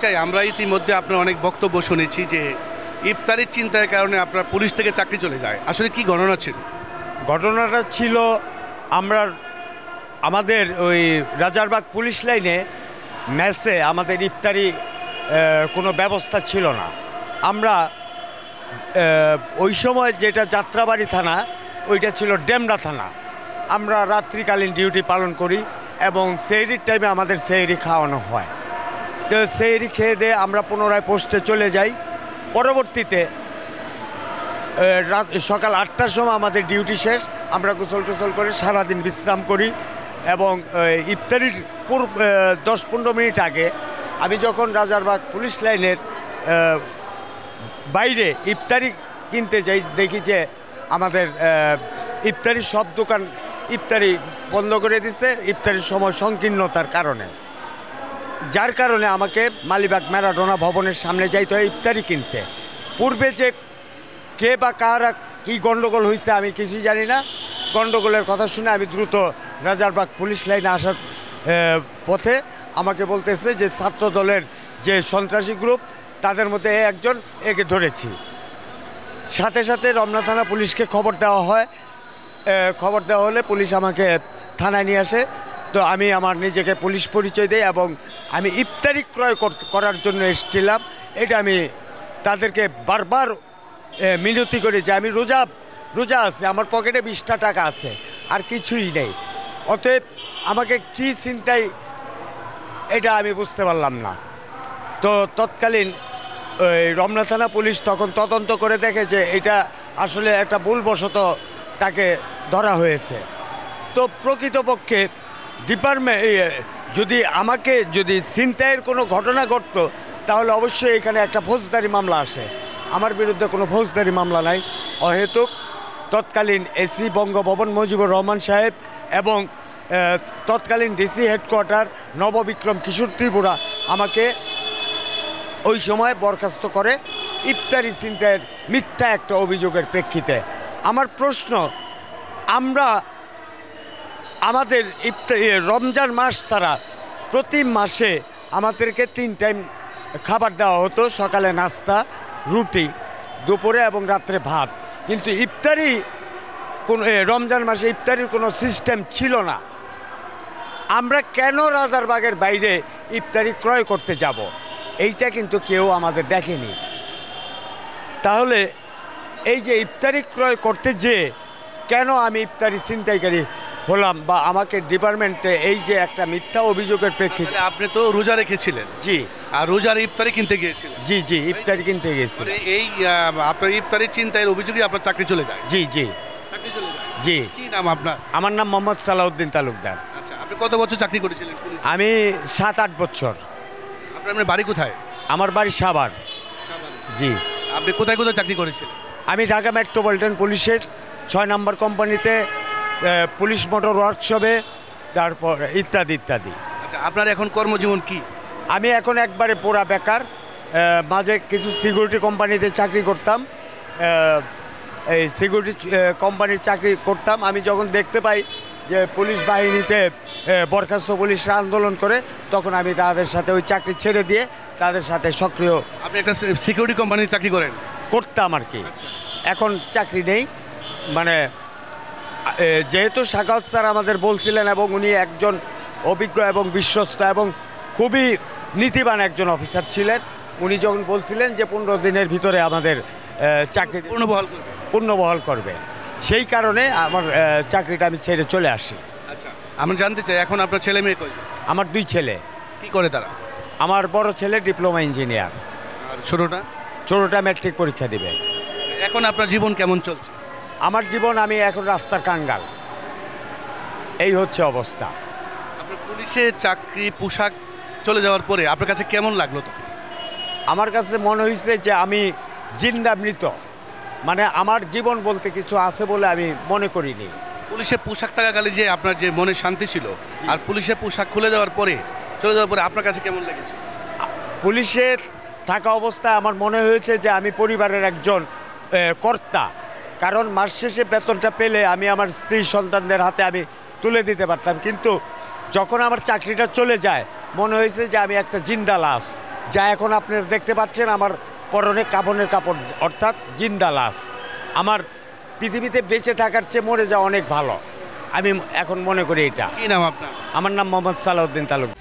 চাই, আমরা ইতিমধ্যে আপনার অনেক বক্তব্য শুনেছি যে ইফতারির চিন্তার কারণে আপনার পুলিশ থেকে চাকরি চলে যায়, আসলে কি ঘটনা ছিল? ঘটনাটা ছিল আমাদের ওই রাজারবাগ পুলিশ লাইনে মেসে আমাদের ইফতারি কোনো ব্যবস্থা ছিল না। আমরা ওই সময় যেটা যাত্রাবাড়ি থানা, ওইটা ছিল ডেমরা থানা। আমরা রাত্রিকালীন ডিউটি পালন করি এবং সেহরির টাইমে আমাদের সেহরি খাওয়ানো হয়। তো সেহরি খেয়ে দিয়ে আমরা পুনরায় পোস্টে চলে যাই। পরবর্তীতে সকাল 8টার সময় আমাদের ডিউটি শেষ, আমরা গোসল টোসল করে সারাদিন বিশ্রাম করি এবং ইফতারির 10-15 মিনিট আগে আমি যখন রাজারবাগ পুলিশ লাইনের বাইরে ইফতারি কিনতে যাই, দেখি যে আমাদের ইফতারির সব দোকান ইফতারি বন্ধ করে দিচ্ছে ইফতারির সময় সংকীর্ণতার কারণে, যার কারণে আমাকে মালিবাগ ম্যারাডোনা ভবনের সামনে যাইতে হয় ইফতারি কিনতে। পূর্বে যে কে বা কারা কী গণ্ডগোল হয়েছে আমি কিছুই জানি না। গণ্ডগোলের কথা শুনে আমি দ্রুত রাজারবাগ পুলিশ লাইনে আসার পথে আমাকে বলতেছে যে ছাত্র দলের যে সন্ত্রাসী গ্রুপ তাদের মধ্যে একজন একে ধরেছি। সাথে সাথে রমনা থানা পুলিশকে খবর দেওয়া হয়। খবর দেওয়া হলে পুলিশ আমাকে থানায় নিয়ে আসে। তো আমি আমার নিজেকে পুলিশ পরিচয় দিই এবং আমি ইফতারি ক্রয় করার জন্য এসেছিলাম। এটা আমি তাদেরকে বারবার মিনতি করি যে আমি রোজা আছে, আমার পকেটে 20টা টাকা আছে, আর কিছুই নেই। অতএব আমাকে কি চিন্তায় এটা আমি বুঝতে পারলাম না। তো তৎকালীন ওই রমনা থানা পুলিশ তখন তদন্ত করে দেখে যে এটা আসলে একটা ভুলবশত তাকে ধরা হয়েছে। তো প্রকৃতপক্ষে যদি ছিনতাইয়ের কোনো ঘটনা ঘটতো তাহলে অবশ্যই এখানে একটা ফৌজদারি মামলা আসে। আমার বিরুদ্ধে কোনো ফৌজদারি মামলা নাই। অহেতুক তৎকালীন এসি বঙ্গভবন মুজিবুর রহমান সাহেব এবং তৎকালীন ডিসি হেডকোয়ার্টার নববিক্রম কিশোর ত্রিপুরা আমাকে ওই সময় বরখাস্ত করে ইফতারি ছিনতাইয়ের মিথ্যা একটা অভিযোগের প্রেক্ষিতে। আমার প্রশ্ন, আমাদের রমজান মাস ছাড়া প্রতি মাসে আমাদেরকে 3 টাইম খাবার দেওয়া হতো, সকালে নাস্তা, রুটি, দুপুরে এবং রাত্রে ভাত। কিন্তু রমজান মাসে ইফতারির কোনো সিস্টেম ছিল না। আমরা কেন রাজারবাগের বাইরে ইফতারি ক্রয় করতে যাব, এইটা কিন্তু কেউ আমাদের দেখেনি। তাহলে এই যে ইফতারি ক্রয় করতে যেয়ে কেন আমি ইফতারি ছিনতাইকারী হলাম বা আমাকে ডিপার্টমেন্টে এই যে একটা মিথ্যা অভিযোগের প্রেক্ষিতে। আপনি তো রোজা রেখেছিলেন? জি। আর রোজার ইফতারি কিনতে গিয়েছিলেন? জি জি, ইফতারি কিনতে গিয়েছি। এই আপনার ইফতারির চিন্তায় অভিযোগে আপনার চাকরি চলে যায়? জি জি। চাকরি চলে যায়? জি। কি নাম আপনার? আমার নাম মোহাম্মদ সালাউদ্দিন তালুকদার। আচ্ছা, আপনি কত বছর চাকরি করেছিলেন? আমি 7-8 বছর। আপনার বাড়ি কোথায়? আমার বাড়ি সাভার। জি। আপনি কোথায় কোথায় চাকরি করেছিলেন? আমি ঢাকা মেট্রোপলিটন পুলিশের 6 নম্বর কোম্পানিতে, পুলিশ মোটর ওয়ার্কশপে, তারপর ইত্যাদি ইত্যাদি। আচ্ছা, আপনার এখন কর্মজীবন কি? আমি এখন একবারে পুরা বেকার। মাঝে কিছু সিকিউরিটি কোম্পানিতে চাকরি করতাম, এই সিকিউরিটি কোম্পানির চাকরি করতাম। আমি যখন দেখতে পাই যে পুলিশ বাহিনীতে বরখাস্ত পুলিশরা আন্দোলন করে, তখন আমি তাদের সাথে ওই চাকরি ছেড়ে দিয়ে তাদের সাথে সক্রিয়। আপনি একটা সিকিউরিটি কোম্পানির চাকরি করতাম আর কি। এখন চাকরি নেই। মানে যেহেতু সাখাওয়াত স্যার আমাদের বলছিলেন এবং উনি একজন অভিজ্ঞ এবং বিশ্বস্ত এবং খুবই নীতিবান একজন অফিসার ছিলেন, উনি যখন বলছিলেন যে 15 দিনের ভিতরে আমাদের চাকরি পূর্ণবহাল করবে, সেই কারণে আমার চাকরিটা আমি ছেড়ে চলে আসি। আচ্ছা, আমি জানতে চাই এখন আপনার ছেলে মেয়ে কয়জন? আমার 2 ছেলে। কি করে তারা? আমার বড় ছেলে ডিপ্লোমা ইঞ্জিনিয়ার, আর ছোটটা ম্যাট্রিক পরীক্ষা দিবে। এখন আপনার জীবন কেমন চলছে? আমার জীবন, আমি এখন রাস্তার কাঙ্গাল, এই হচ্ছে অবস্থা। আপনার পুলিশে চাকরি পোশাক চলে যাওয়ার পরে আপনার কাছে কেমন লাগলো? তো আমার কাছে মনে হয়েছে যে আমি জিন্দা মৃত, মানে আমার জীবন বলতে কিছু আছে বলে আমি মনে করিনি। পুলিশের পোশাক থাকাকালে যে আপনার যে মনে শান্তি ছিল, আর পুলিশের পোশাক চলে যাওয়ার পরে আপনার কাছে কেমন লেগেছে? পুলিশের থাকা অবস্থায় আমার মনে হয়েছে যে আমি পরিবারের একজন কর্তা, কারণ মাস শেষে বেতনটা পেলে আমি আমার স্ত্রী সন্তানদের হাতে আমি তুলে দিতে পারতাম। কিন্তু যখন আমার চাকরিটা চলে যায় মনে হয়েছে যে আমি একটা জিন্দা লাশ, যা এখন আপনারা দেখতে পাচ্ছেন আমার পরনে কাফনের কাপড়, অর্থাৎ জিন্দা লাশ। আমার পৃথিবীতে বেঁচে থাকার চেয়ে মরে যাওয়া অনেক ভালো, আমি এখন মনে করি এটা। কি নাম আপনার? আমার নাম মোহাম্মদ সালাউদ্দিন তালুক।